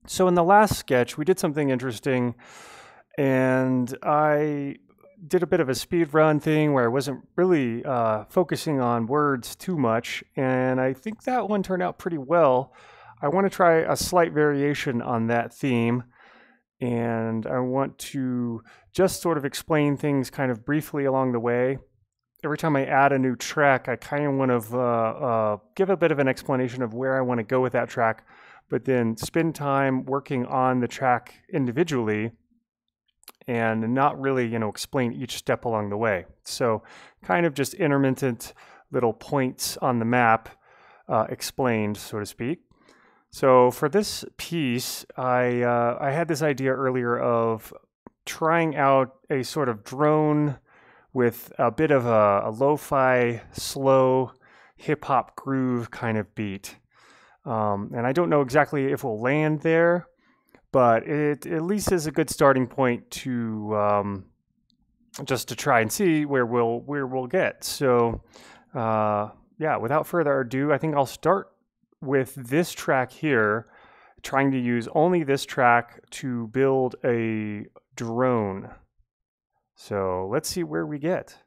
So in the last sketch, we did something interesting, and I did a bit of a speed run thing where I wasn't really focusing on words too much, and I think that one turned out pretty well. I want to try a slight variation on that theme, and I want to just sort of explain things kind of briefly along the way. Every time I add a new track, I kind of want to give a bit of an explanation of where I want to go with that track, but then spend time working on the track individually and not really, explain each step along the way. So, kind of just intermittent little points on the map explained, so to speak. So, for this piece, I had this idea earlier of trying out a sort of drone with a bit of a lo-fi, slow hip hop groove kind of beat. And I don't know exactly if we'll land there, but it at least is a good starting point to just to try and see where we'll get. So yeah, without further ado, I think I'll start with this track here, trying to use only this track to build a drone. So let's see where we get.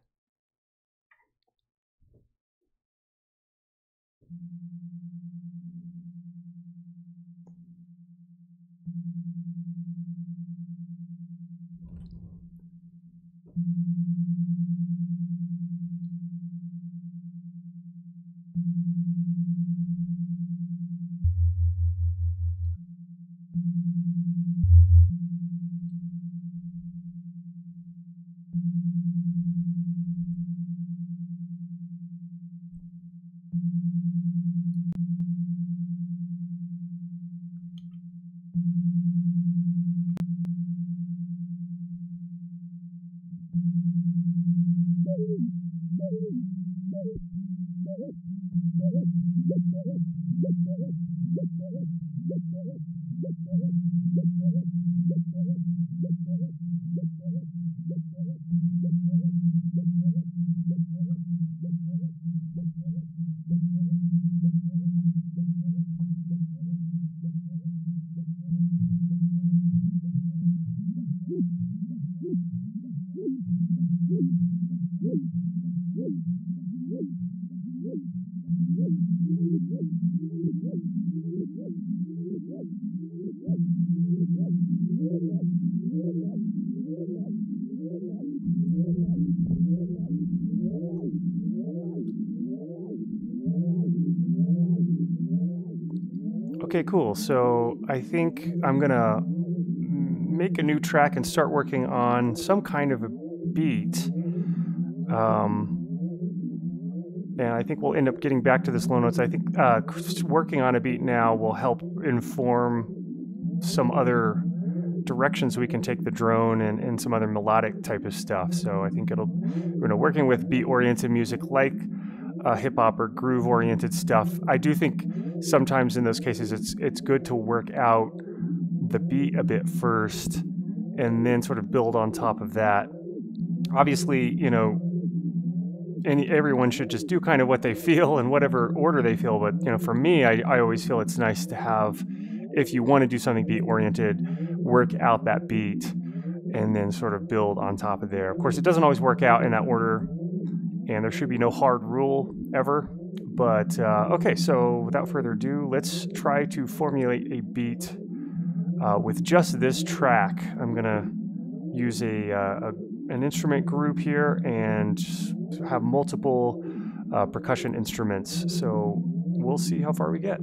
Okay, cool. So I think I'm gonna make a new track and start working on some kind of a beat. And I think we'll end up getting back to this low notes. I think working on a beat now will help inform some other directions we can take the drone and some other melodic type of stuff. So I think working with beat oriented music like hip hop or groove oriented stuff. I do think sometimes in those cases it's good to work out the beat a bit first and then sort of build on top of that. Obviously, everyone should just do kind of what they feel in whatever order they feel. But for me, I always feel it's nice to have, if you want to do something beat oriented, work out that beat and then sort of build on top of there. Of course, it doesn't always work out in that order, and there should be no hard rule ever. But okay, so without further ado, let's try to formulate a beat with just this track. I'm gonna use an instrument group here and have multiple percussion instruments. So we'll see how far we get.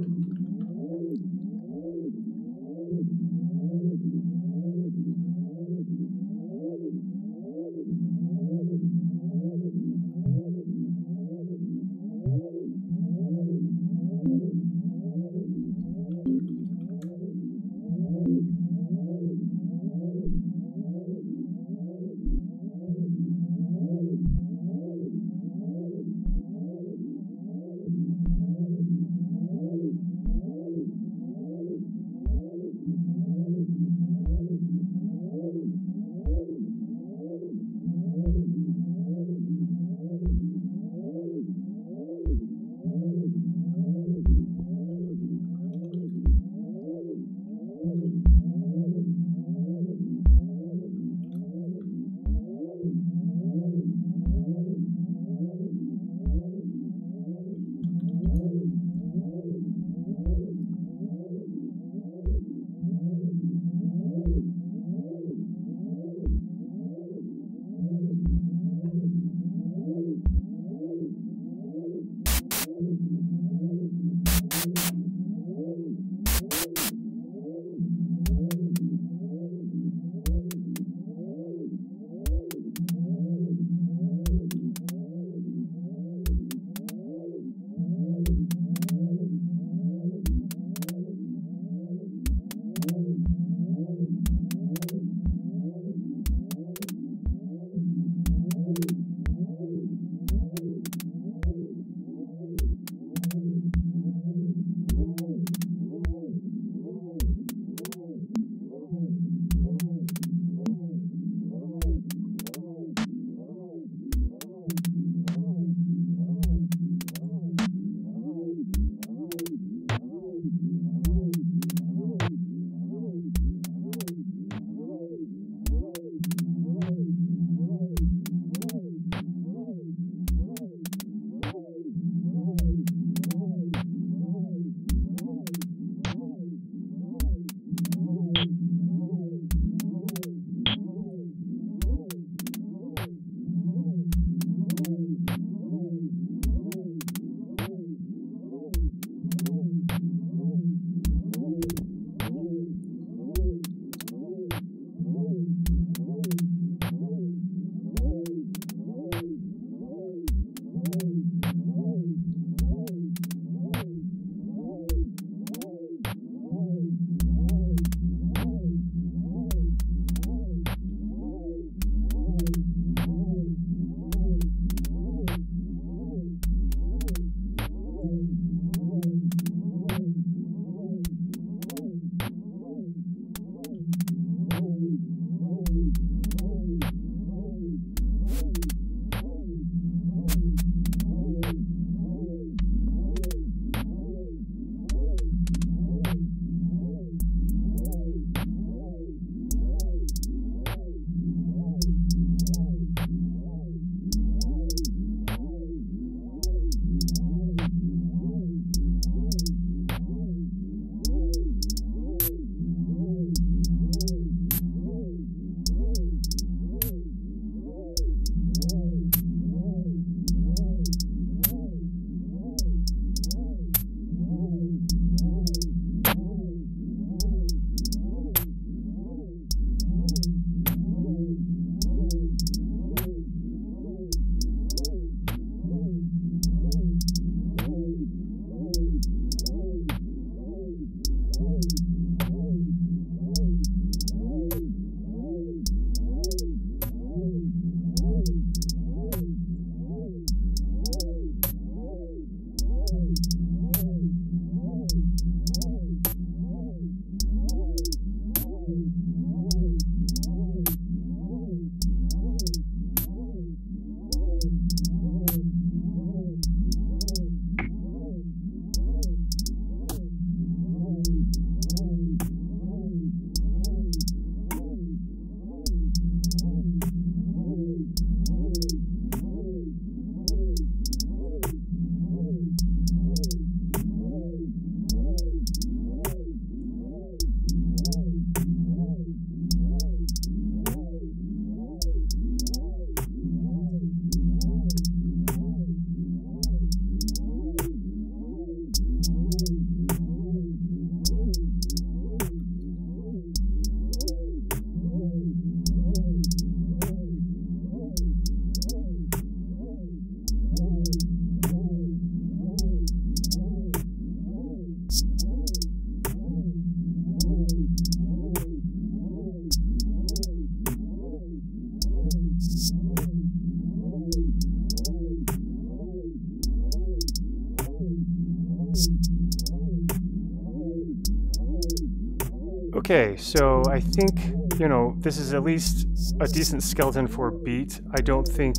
Okay, so I think, you know, this is at least a decent skeleton for a beat. I don't think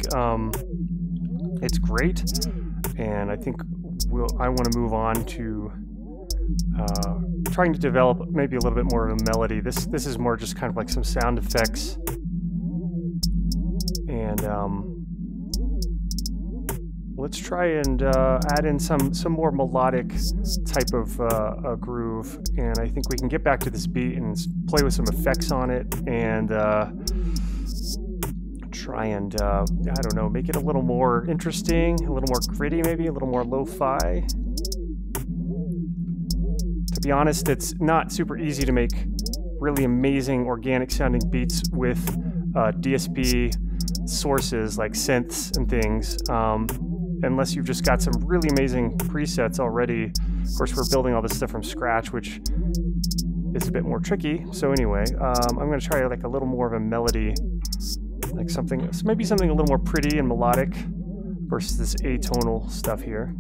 it's great, and I think I want to move on to trying to develop maybe a little bit more of a melody. This is more just kind of like some sound effects, and let's try and add in some more melodic type of groove, and I think we can get back to this beat and play with some effects on it, and try and I don't know, make it a little more interesting, a little more gritty, maybe a little more lo-fi. To be honest, it's not super easy to make really amazing organic sounding beats with DSP sources like synths and things, unless you've just got some really amazing presets already. Of course, we're building all this stuff from scratch, which is a bit more tricky. So anyway, I'm going to try like a little more of a melody, like something, maybe something a little more pretty and melodic versus this atonal stuff here.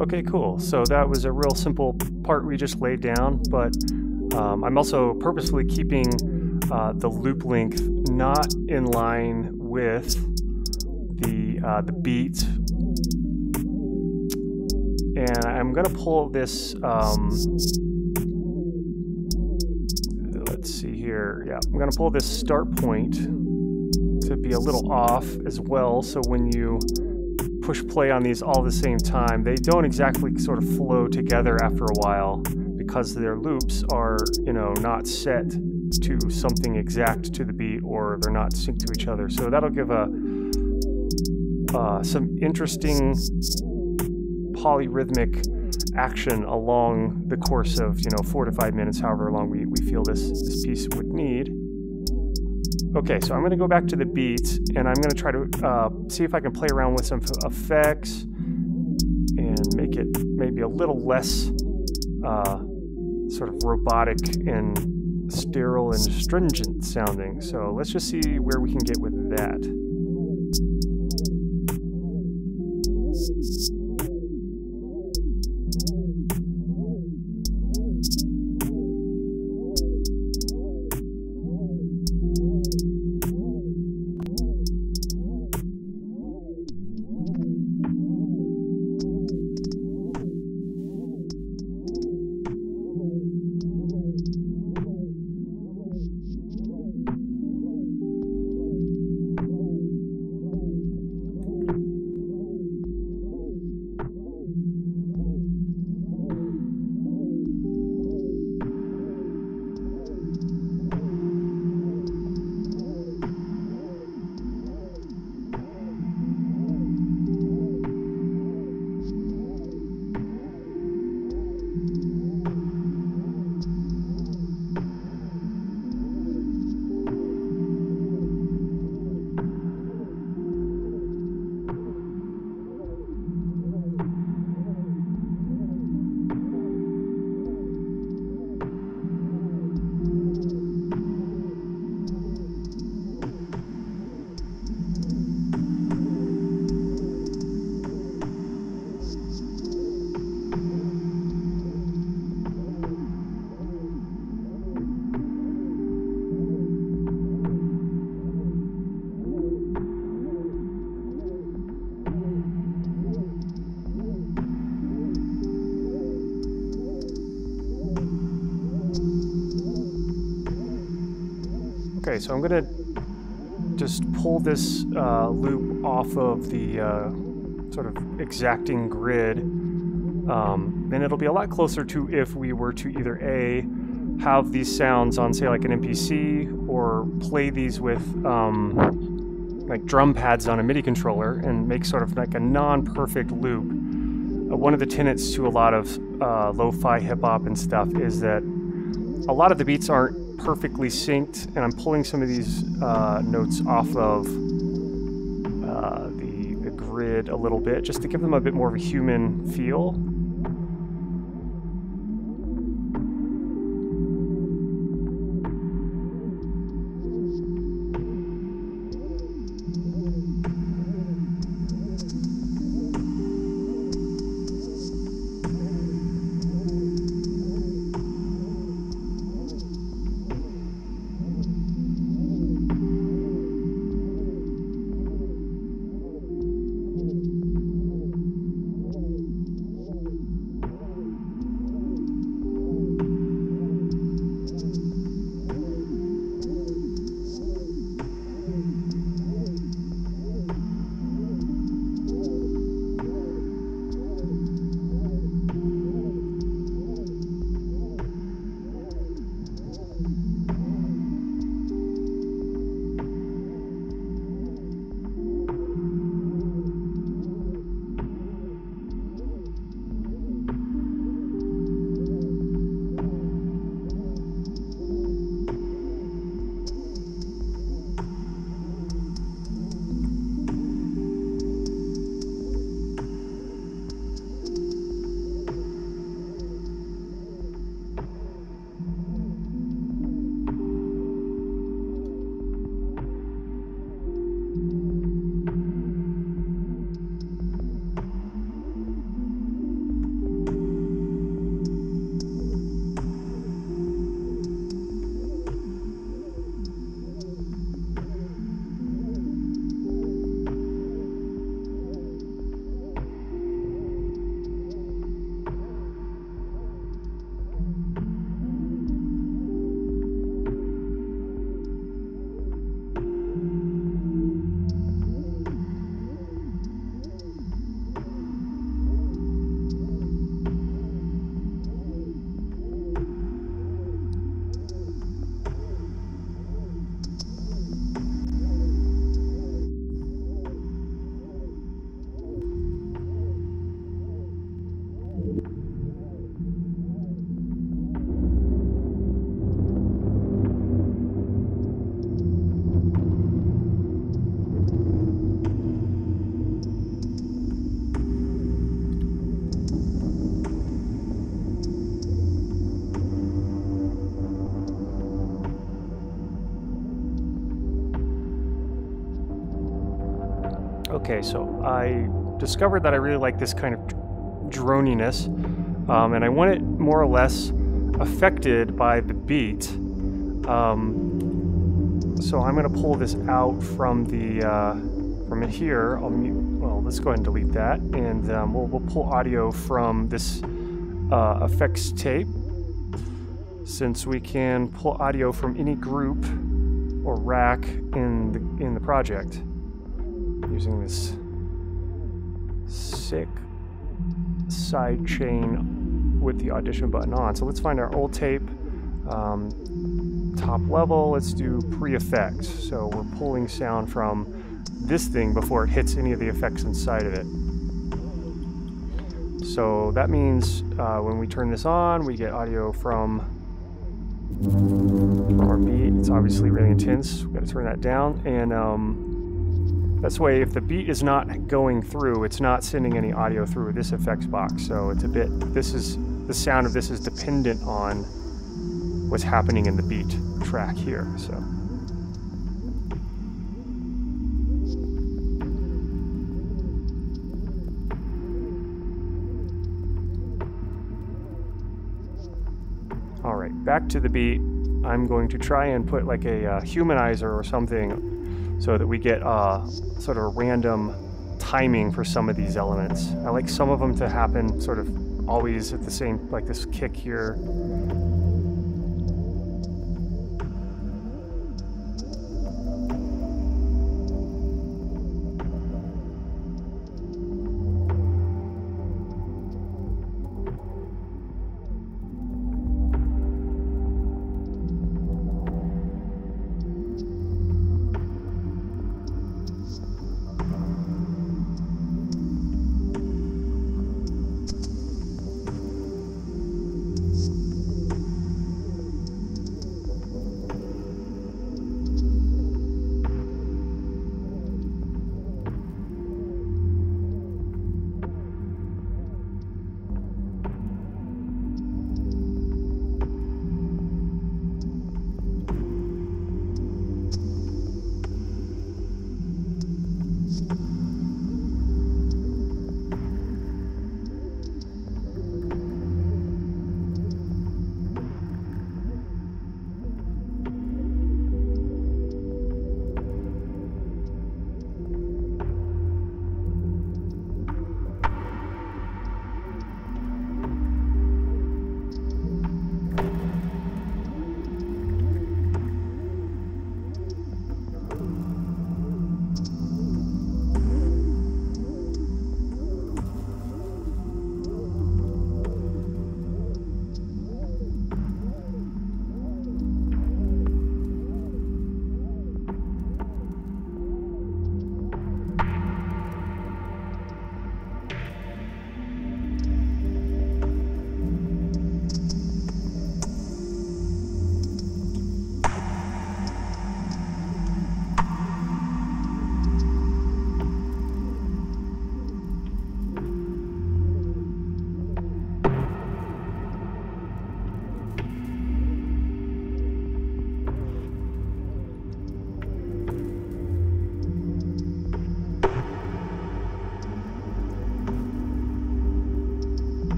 Okay, cool. So that was a real simple part we just laid down, but I'm also purposefully keeping the loop length not in line with the beat. And I'm gonna pull this, let's see here. Yeah, I'm gonna pull this start point to be a little off as well. So when you push play on these all at the same time, they don't exactly sort of flow together after a while because their loops are, you know, not set to something exact to the beat, or they're not synced to each other. So that'll give some interesting polyrhythmic action along the course of, you know, 4 to 5 minutes, however long we feel this piece would need. Okay, so I'm going to go back to the beat, and I'm going to try to see if I can play around with some effects and make it maybe a little less sort of robotic and sterile and stringent sounding. So let's just see where we can get with that. Okay, so I'm gonna just pull this loop off of the sort of exacting grid, and it'll be a lot closer to if we were to either A, have these sounds on, say, like an MPC, or play these with like drum pads on a MIDI controller and make sort of like a non-perfect loop. One of the tenets to a lot of lo-fi hip-hop and stuff is that a lot of the beats aren't perfectly synced, and I'm pulling some of these notes off of the grid a little bit just to give them a bit more of a human feel. Okay, so I discovered that I really like this kind of droniness, and I want it more or less affected by the beat. So I'm going to pull this out from the from it here. I'll mute. Well, let's go ahead and delete that, and we'll pull audio from this effects tape, since we can pull audio from any group or rack in the project using this sick side chain with the Audition button on. So let's find our old tape, top level. Let's do pre-effects. So we're pulling sound from this thing before it hits any of the effects inside of it. So that means when we turn this on, we get audio from our beat. It's obviously really intense. We've got to turn that down, and that's why if the beat is not going through, it's not sending any audio through this effects box. So it's a bit, the sound of this is dependent on what's happening in the beat track here. So all right, back to the beat. I'm going to try and put like a humanizer or something so that we get sort of a random timing for some of these elements. I like some of them to happen sort of always at the same, like this kick here.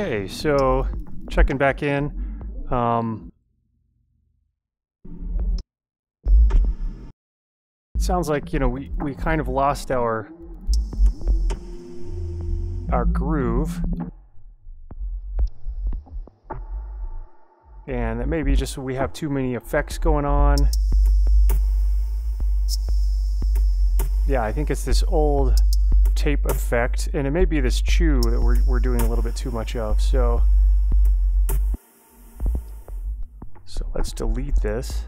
Okay, so checking back in. It sounds like, you know, we kind of lost our groove. And that may be just we have too many effects going on. Yeah, I think it's this old tape effect, and it may be this chew that we're doing a little bit too much of. So let's delete this.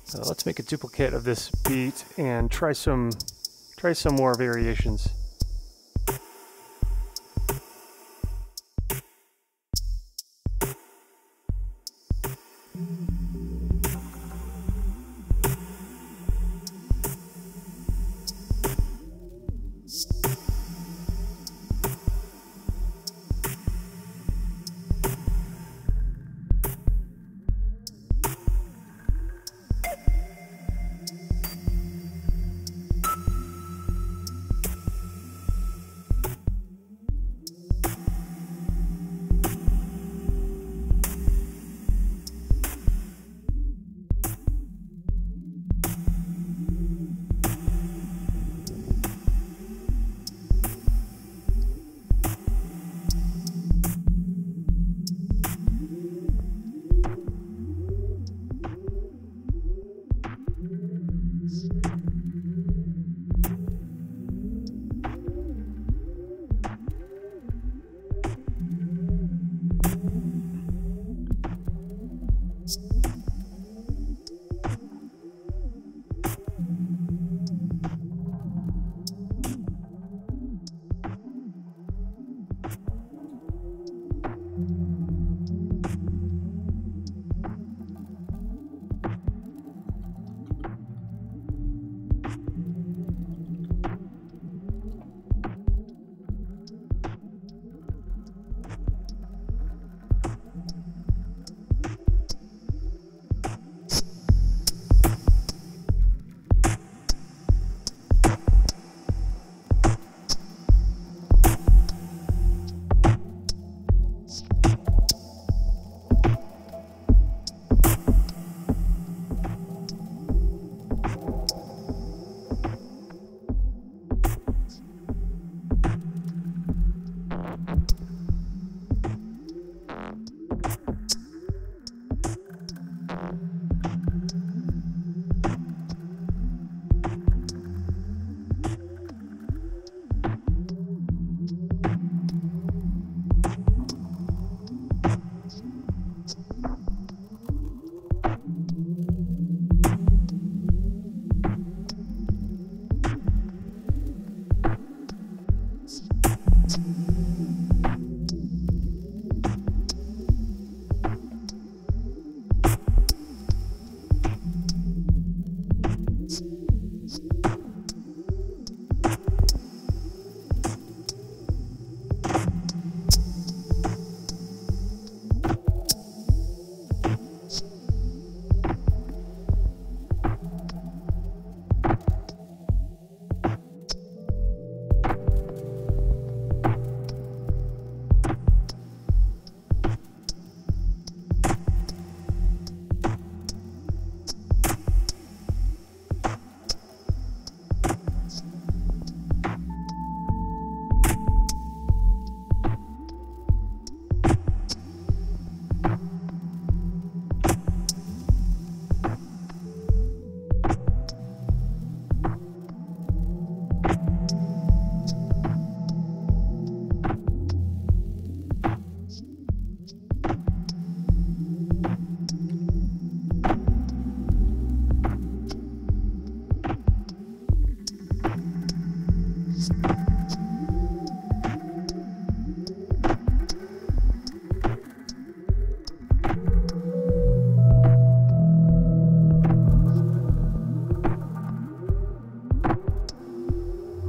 So let's make a duplicate of this beat and try some more variations.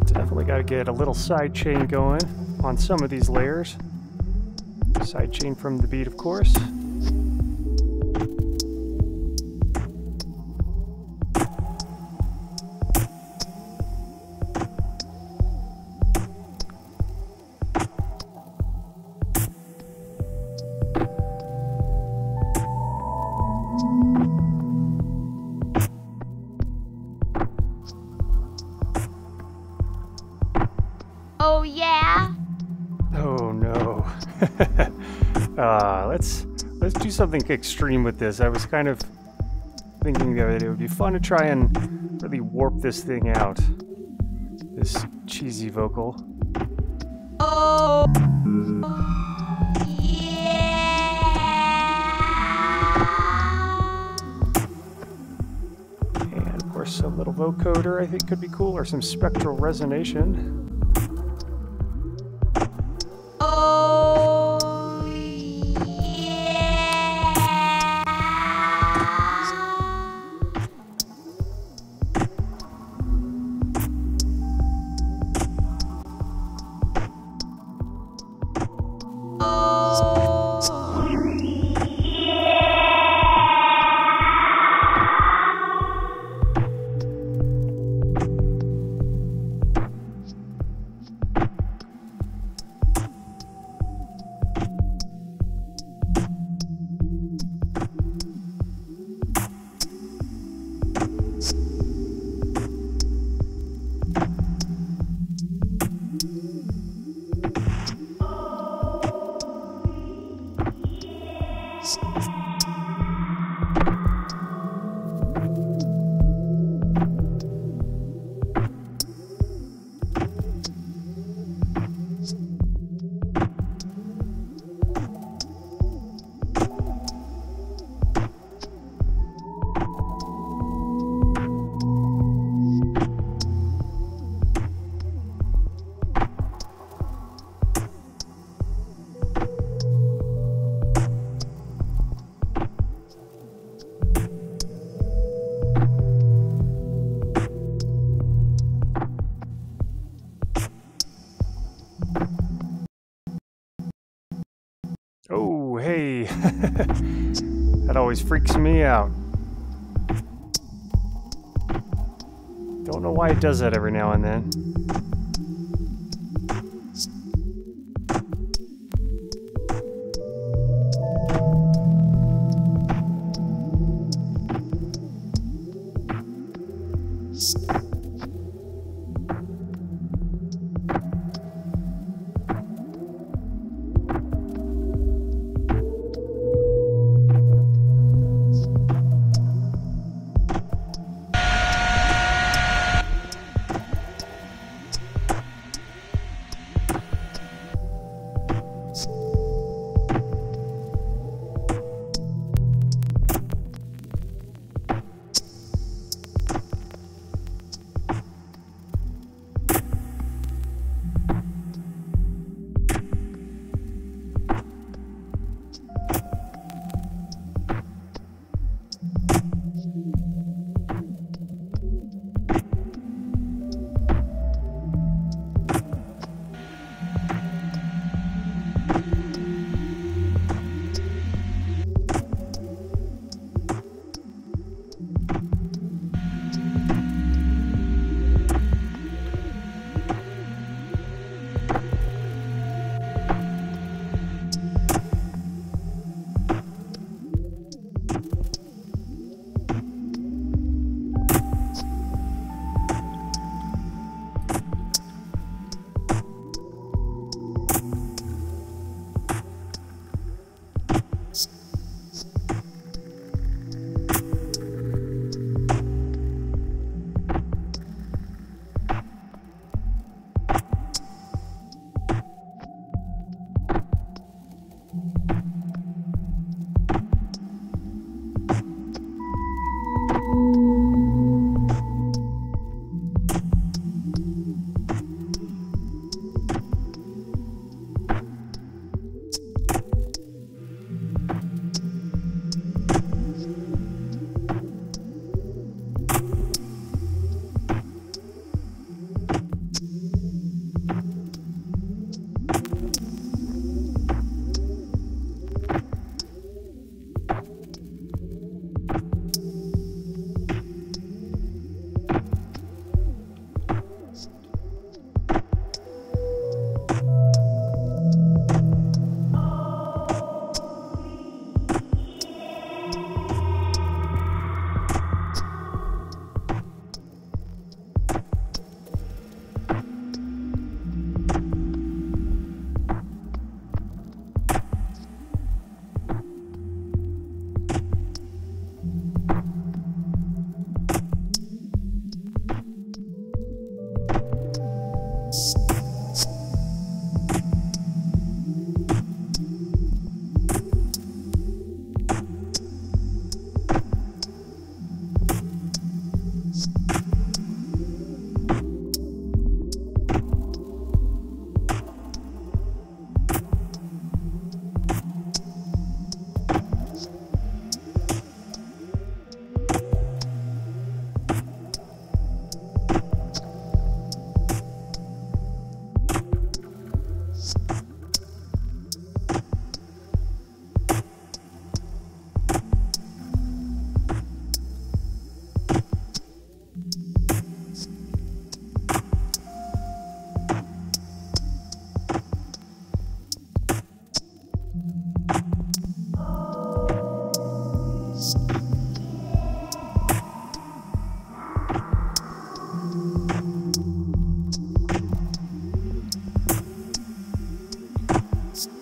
Definitely got to get a little side chain going on some of these layers. Side chain from the bead, of course. Oh, yeah? Oh no. Let's do something extreme with this. I was kind of thinking the other day it would be fun to try and really warp this thing out. This cheesy vocal. Oh, yeah. And of course a little vocoder I think could be cool, or some spectral resonation. Oh, hey. That always freaks me out. Don't know why it does that every now and then.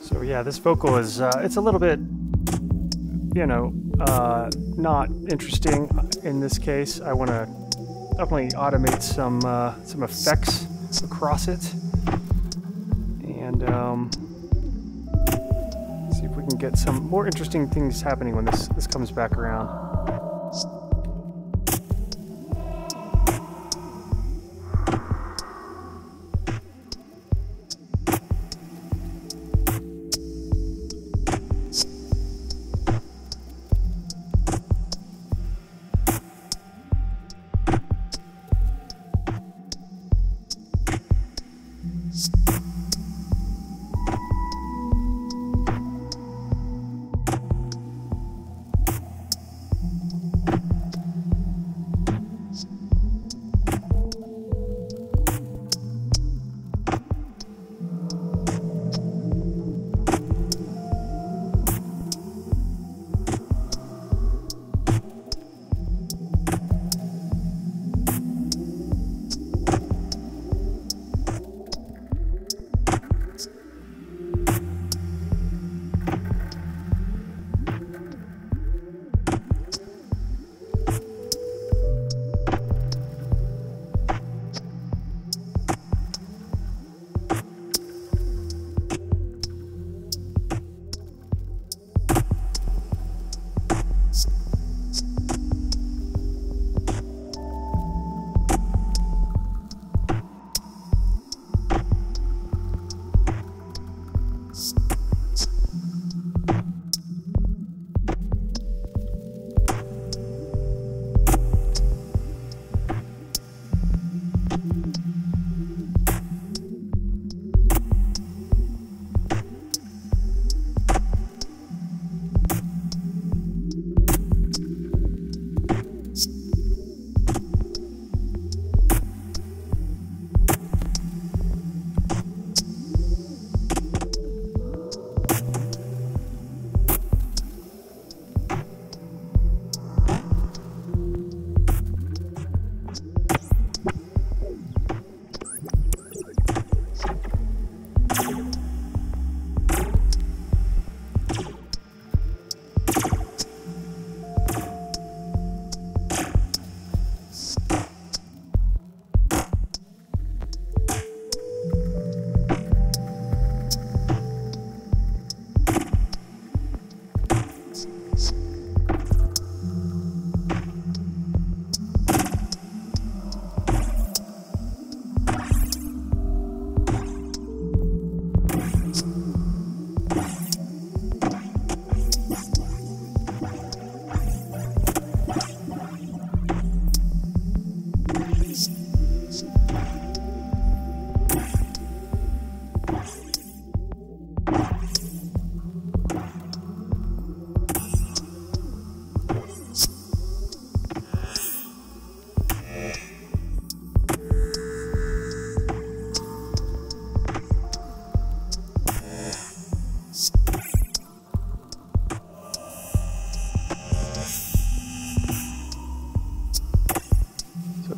So yeah, this vocal is, it's a little bit, you know, not interesting in this case. I want to definitely automate some effects across it. And see if we can get some more interesting things happening when this comes back around.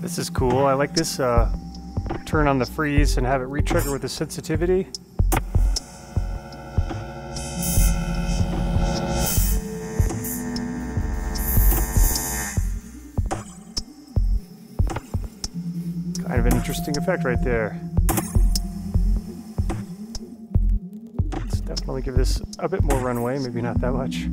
This is cool. I like this turn on the freeze and have it re-trigger with the sensitivity. Kind of an interesting effect right there. Let's definitely give this a bit more runway, maybe not that much.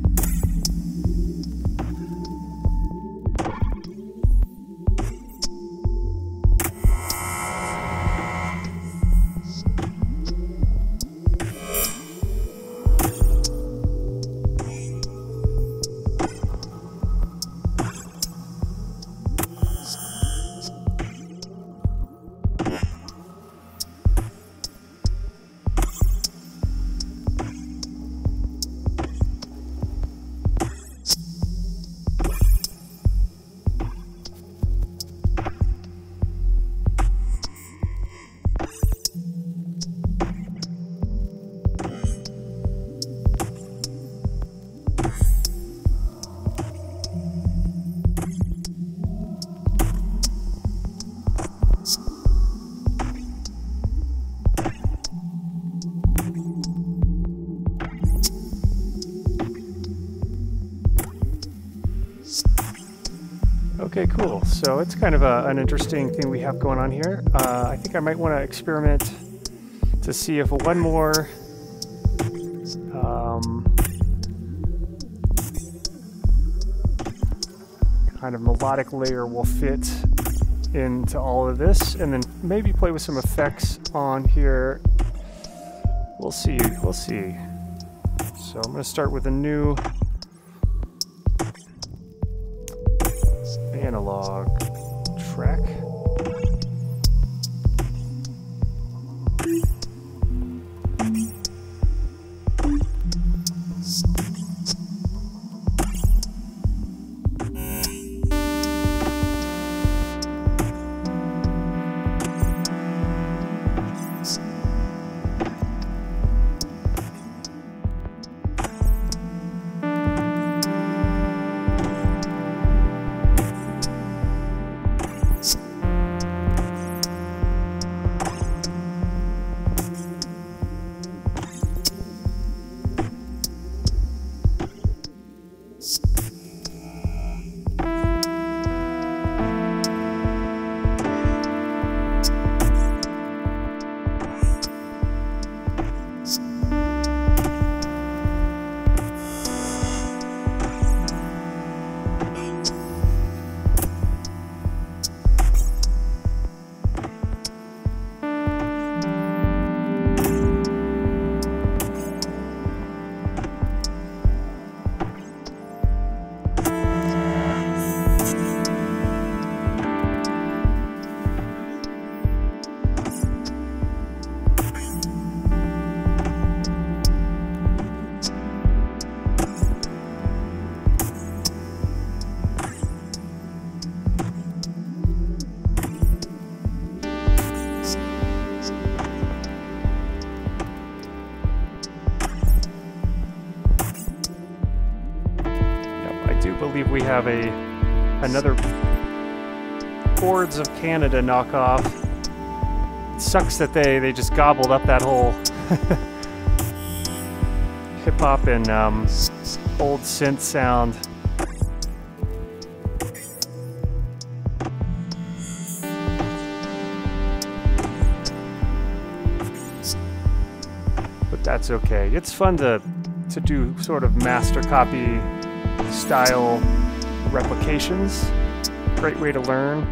Okay, cool. So it's kind of an interesting thing we have going on here. I think I might want to experiment to see if one more kind of melodic layer will fit into all of this, and then maybe play with some effects on here. We'll see. We'll see. So I'm going to start with a new analog track. Believe we have another Chords of Canada knockoff. It sucks that they just gobbled up that whole hip hop and old synth sound. But that's okay. It's fun to do sort of master copy style replications. Great way to learn.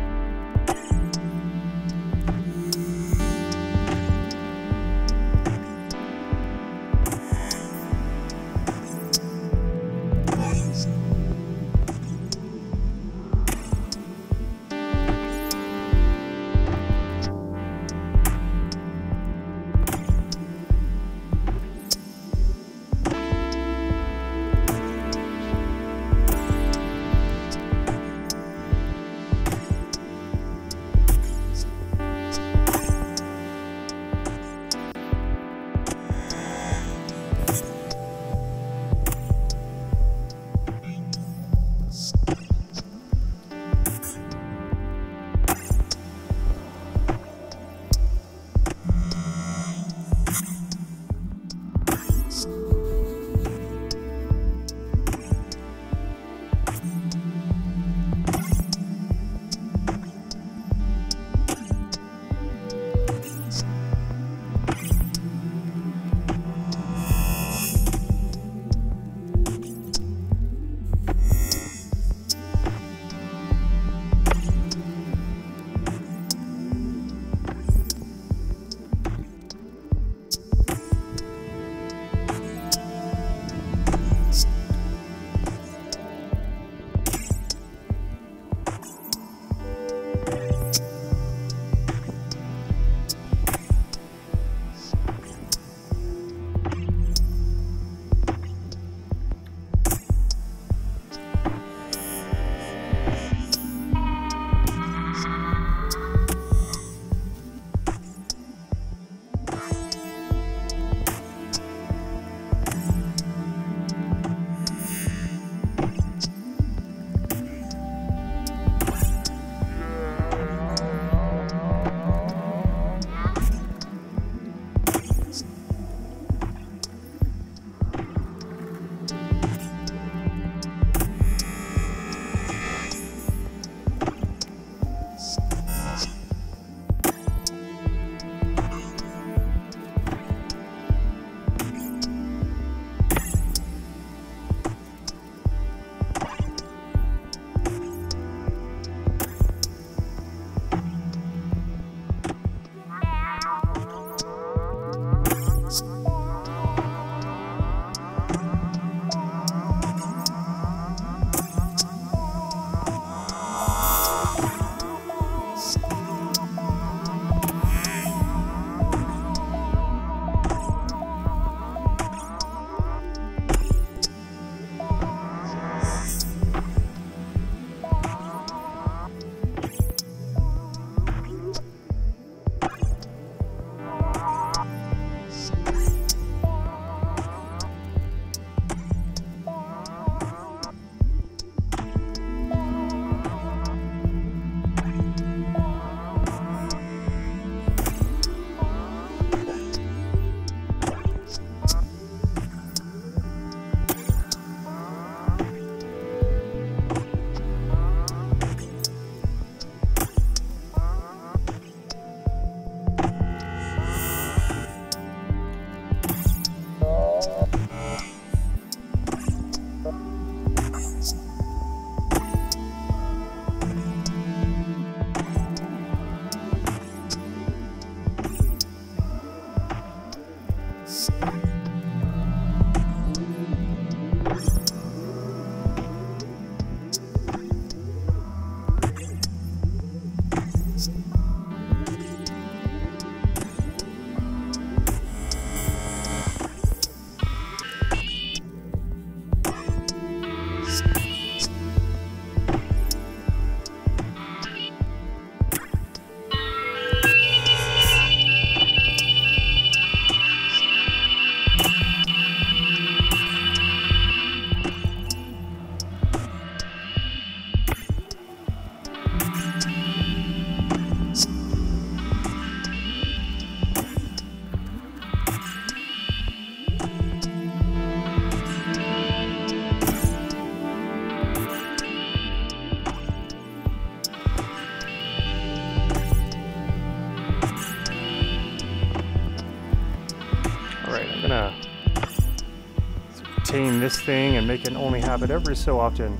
Tame this thing and make it only happen every so often.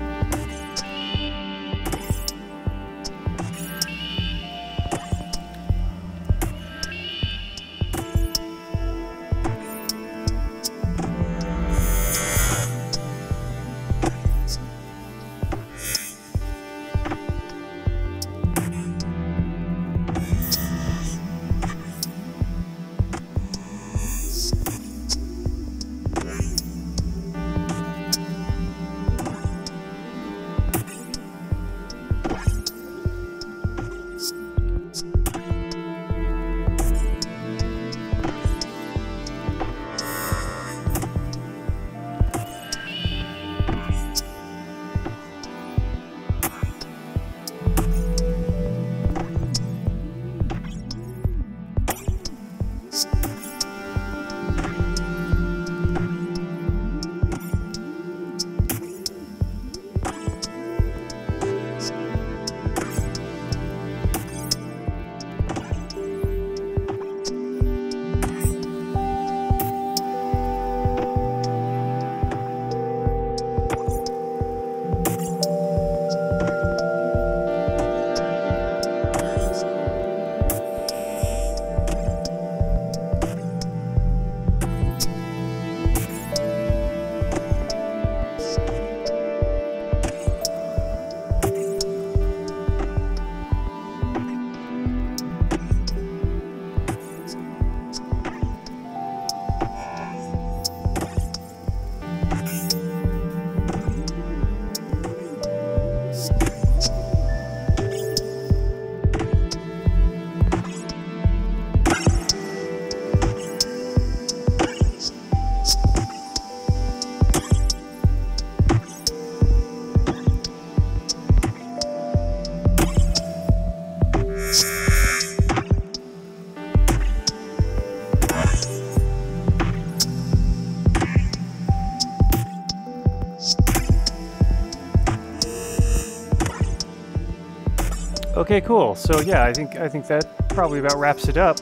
Okay, cool. So yeah, I think that probably about wraps it up.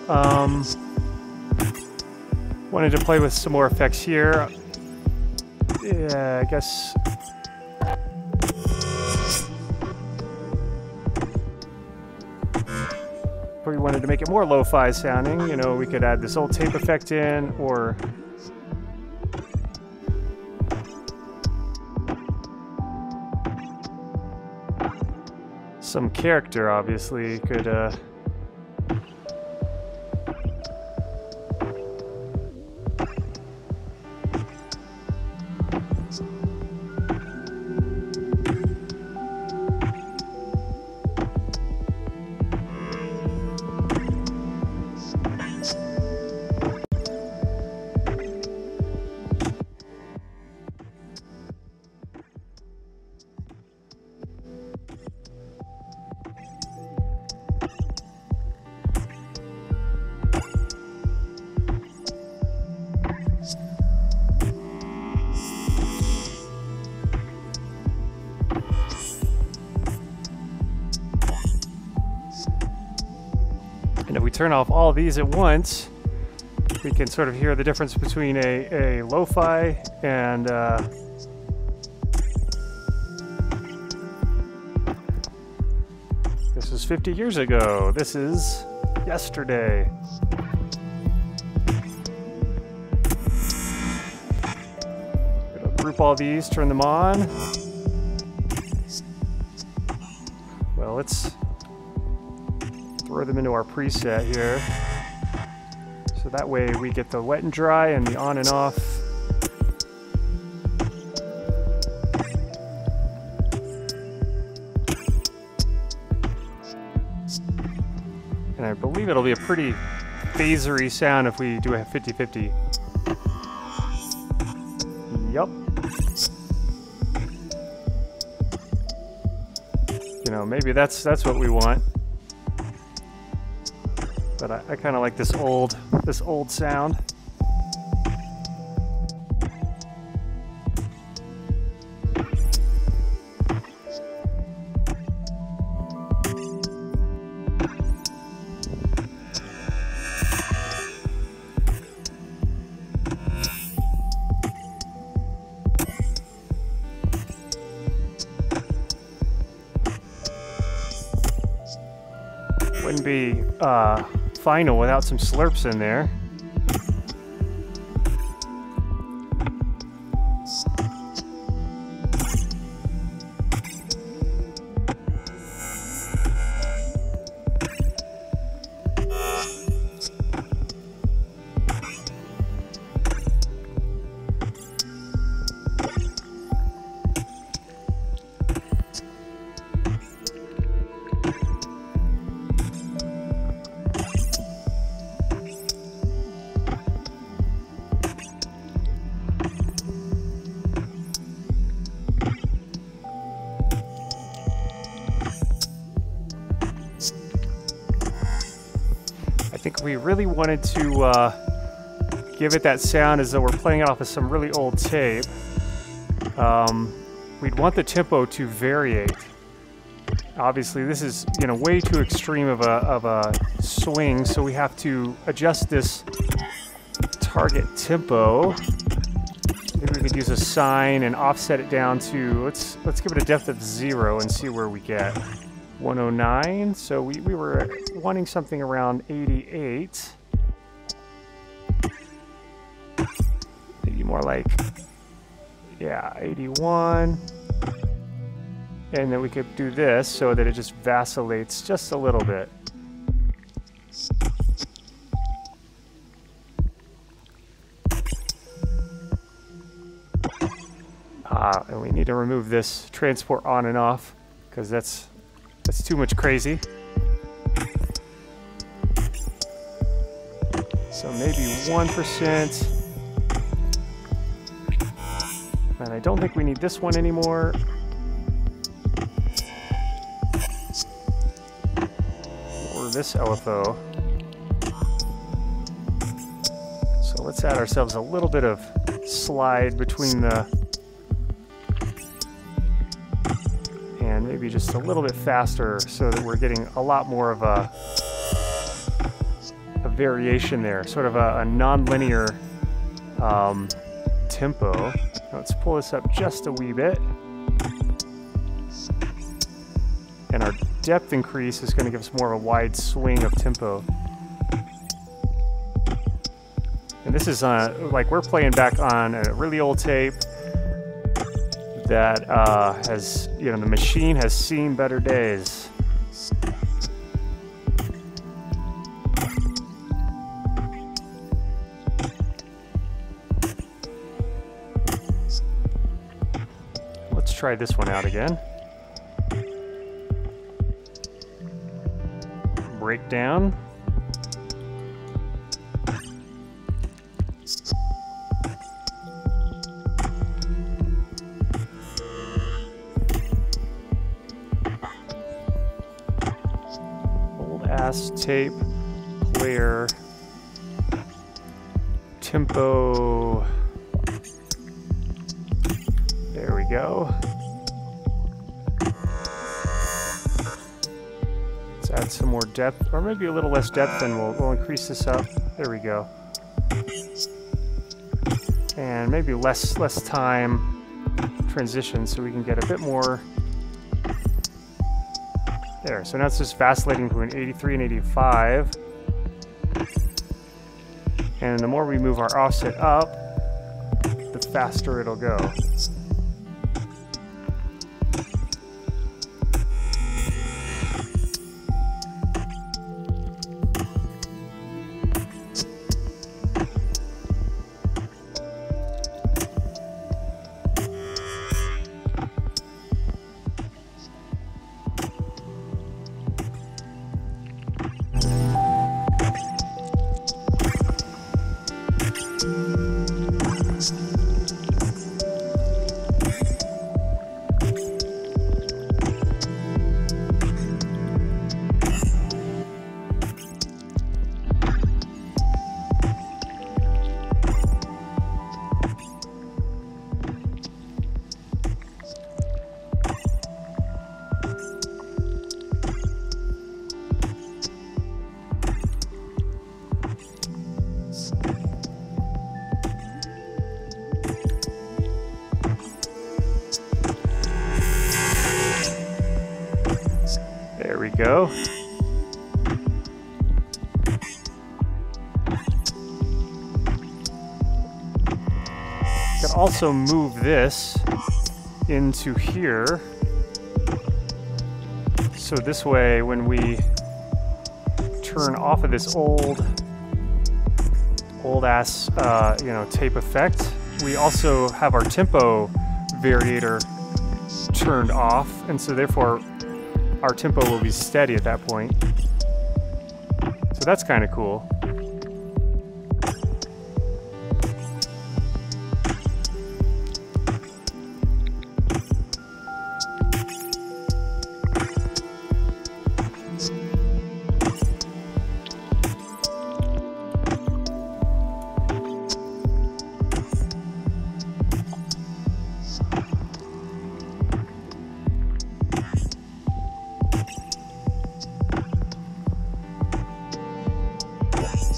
Wanted to play with some more effects here. Yeah, I guess. If we wanted to make it more lo-fi sounding, you know, we could add this old tape effect in, or some character obviously could and if we turn off all of these at once, we can sort of hear the difference between a lo-fi and this is 50 years ago. This is yesterday. Gonna group all these, turn them on. Well, let's throw them into our preset here. So that way we get the wet and dry and the on and off. And I believe it'll be a pretty phasery sound if we do a 50-50. Yup. You know, maybe that's what we want. But I kind of like this old sound. Wouldn't be final without some slurps in there. I think we really wanted to give it that sound as though we're playing it off of some really old tape. We'd want the tempo to variate. Obviously, this is, you know, way too extreme of a swing, so we have to adjust this target tempo. Maybe we could use a sine and offset it down to, let's give it a depth of 0 and see where we get. 109, so we were wanting something around 88. Maybe more like, yeah, 81. And then we could do this so that it just vacillates just a little bit. And we need to remove this transport on and off because that's too much crazy. So maybe 1%. And I don't think we need this one anymore. Or this LFO. So let's add ourselves a little bit of slide between the... and maybe just a little bit faster so that we're getting a lot more of a variation there, sort of a non-linear tempo. Let's pull this up just a wee bit. And our depth increase is going to give us more of a wide swing of tempo. And this is like we're playing back on a really old tape that has, you know, the machine has seen better days. Let's try this one out again. Breakdown. Tape, player, tempo. There we go. Let's add some more depth, or maybe a little less depth, and we'll increase this up. There we go. And maybe less time transition, so we can get a bit more. There, so now it's just vacillating between 83 and 85. And the more we move our offset up, the faster it'll go. go. Can also move this into here. So this way, when we turn off of this old ass, you know, tape effect, we also have our tempo variator turned off, and so therefore our tempo will be steady at that point. So that's kind of cool.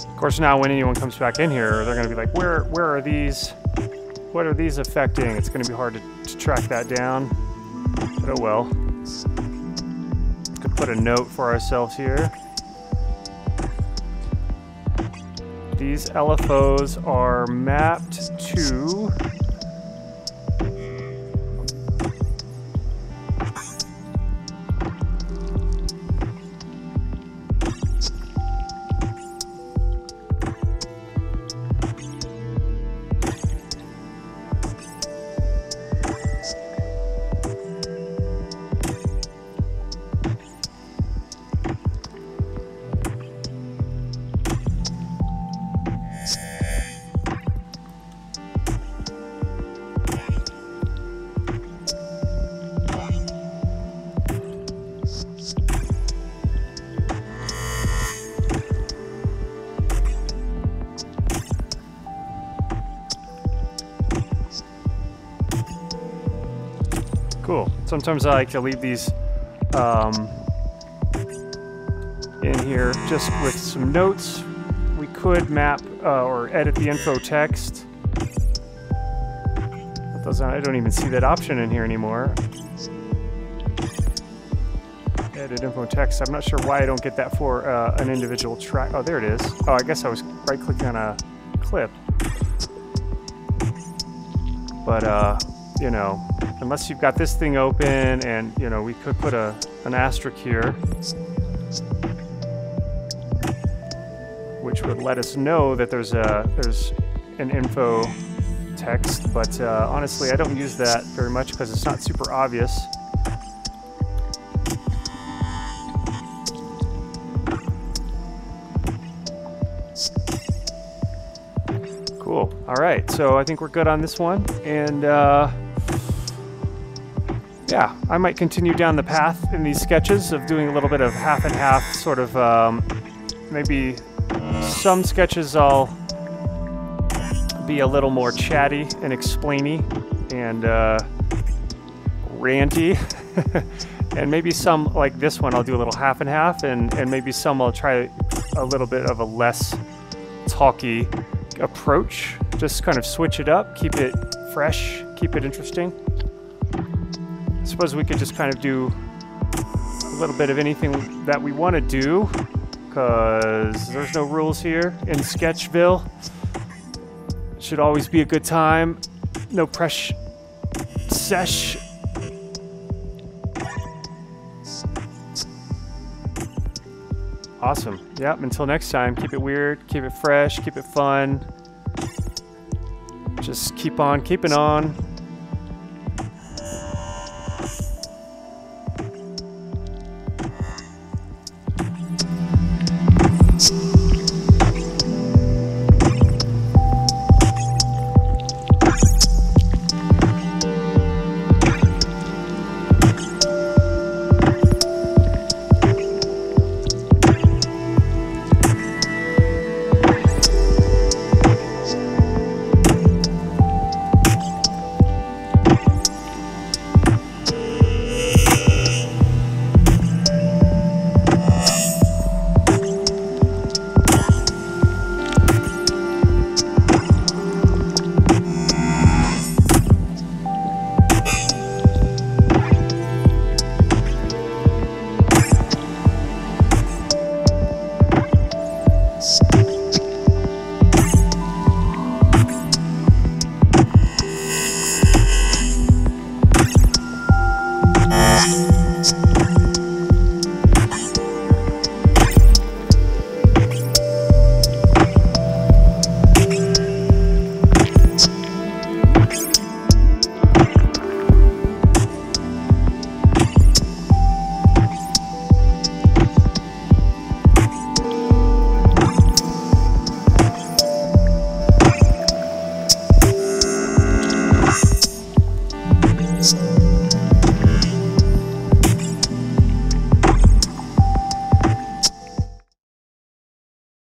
Of course, now when anyone comes back in here, they're going to be like, where are these? What are these affecting? It's going to be hard to track that down. But oh well. Could put a note for ourselves here. These LFOs are mapped to cool. Sometimes I like to leave these in here just with some notes. We could map or edit the info text. I don't even see that option in here anymore. Edit info text. I'm not sure why I don't get that for an individual track. Oh, there it is. Oh, I guess I was right-clicking on a clip. But, you know, unless you've got this thing open, and, you know, we could put an asterisk here, which would let us know that there's an info text, but honestly, I don't use that very much because it's not super obvious. Cool. All right, so I think we're good on this one, and yeah, I might continue down the path in these sketches of doing a little bit of half and half, sort of maybe some sketches I'll be a little more chatty and explainy and ranty, and maybe some like this one I'll do a little half and half, and maybe some I'll try a little bit of a less talky approach, just kind of switch it up, keep it fresh, keep it interesting. I suppose we could just kind of do a little bit of anything that we want to do, because there's no rules here in Sketchville. Should always be a good time. No pressure. Sesh. Awesome. Yep, until next time, keep it weird, keep it fresh, keep it fun. Just keep on keeping on.